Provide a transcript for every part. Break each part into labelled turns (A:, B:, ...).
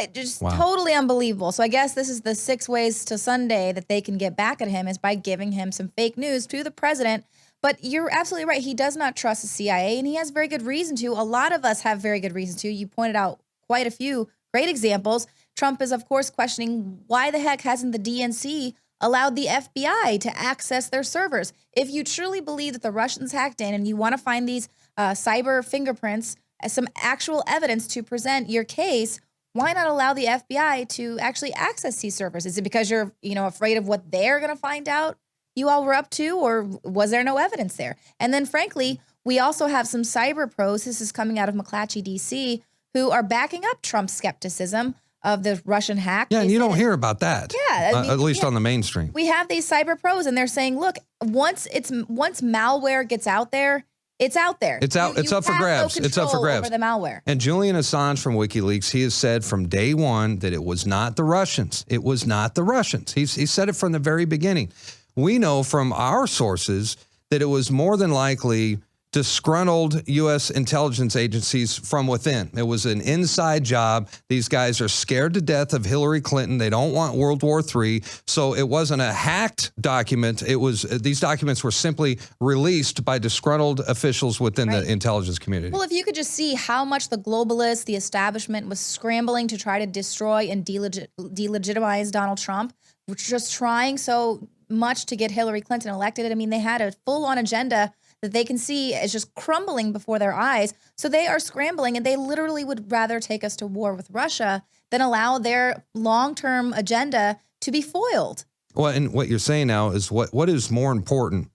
A: Just totally unbelievable. So I guess this is the 6 ways to Sunday that they can get back at him is by giving him some fake news to the president. But you're absolutely right. He does not trust the CIA, and he has very good reason to. A lot of us have very good reason to. You pointed out quite a few great examples. Trump is, of course, questioning why the heck hasn't the DNC allowed the FBI to access their servers? If you truly believe that the Russians hacked in and you want to find these cyber fingerprints as some actual evidence to present your case, why not allow the FBI to actually access these servers? Is it because you're, afraid of what they're going to find out you all were up to, or was there no evidence there? And then, frankly, we also have some cyber pros. This is coming out of McClatchy, D.C., who are backing up Trump's skepticism of the Russian hack.
B: Yeah, and you don't hear about that.
A: Yeah,
B: at least on the mainstream.
A: We have these cyber pros, and they're saying, look, once malware gets out there, it's out there.
B: It's out. It's up for grabs. It's up for grabs.
A: Over the malware.
B: And Julian Assange from WikiLeaks, he has said from day one that it was not the Russians. It was not the Russians. He said it from the very beginning. We know from our sources that it was more than likely disgruntled U.S. intelligence agencies from within. It was an inside job. These guys are scared to death of Hillary Clinton. They don't want World War III. So it wasn't a hacked document. It was these documents were simply released by disgruntled officials within the intelligence community.
A: Well, if you could just see how much the globalists, the establishment was scrambling to try to destroy and delegitimize Donald Trump, just trying so much to get Hillary Clinton elected. I mean, they had a full-on agenda that they can see is just crumbling before their eyes. So they are scrambling, and they literally would rather take us to war with Russia than allow their long-term agenda to be foiled.
B: Well, and what you're saying now is what is more important?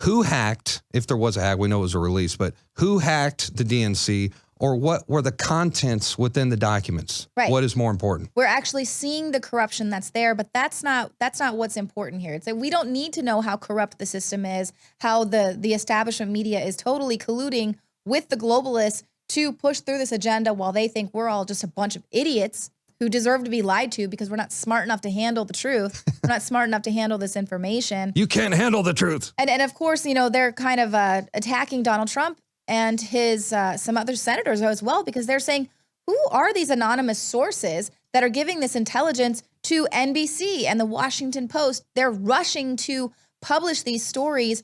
B: Who hacked, if there was a hack, we know it was a release, but who hacked the DNC, or what were the contents within the documents?
A: Right.
B: What is more important?
A: We're actually seeing the corruption that's there, but that's not what's important here. It's that we don't need to know how corrupt the system is, how the establishment media is totally colluding with the globalists to push through this agenda while they think we're all just a bunch of idiots who deserve to be lied to because we're not smart enough to handle the truth. We're not smart enough to handle this information.
B: You can't handle the truth.
A: And of course, they're kind of attacking Donald Trump and his some other senators as well, because they're saying, who are these anonymous sources that are giving this intelligence to NBC and the Washington Post? They're rushing to publish these stories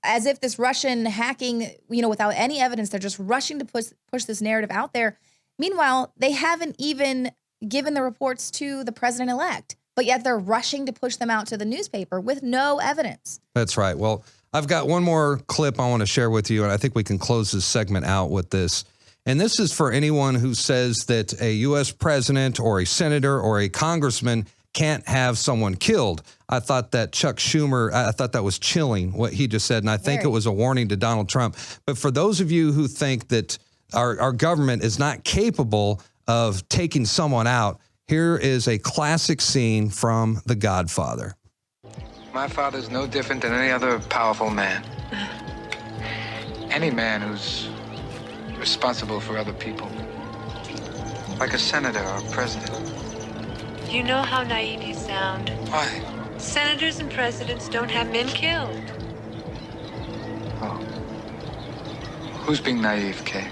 A: as if this Russian hacking, without any evidence, they're just rushing to push this narrative out there. Meanwhile, they haven't even given the reports to the president-elect, but yet they're rushing to push them out to the newspaper with no evidence.
B: That's right. Well, I've got one more clip I want to share with you, and I think we can close this segment out with this. And this is for anyone who says that a U.S. president or a senator or a congressman can't have someone killed. I thought that Chuck Schumer, I thought that was chilling, what he just said, and I think it was a warning to Donald Trump. But for those of you who think that our government is not capable of taking someone out, here is a classic scene from The Godfather.
C: My father's no different than any other powerful man. Any man who's responsible for other people. Like a senator or a president.
D: You know how naive you sound.
C: Why?
D: Senators and presidents don't have men killed.
C: Oh. Who's being naive, Kay?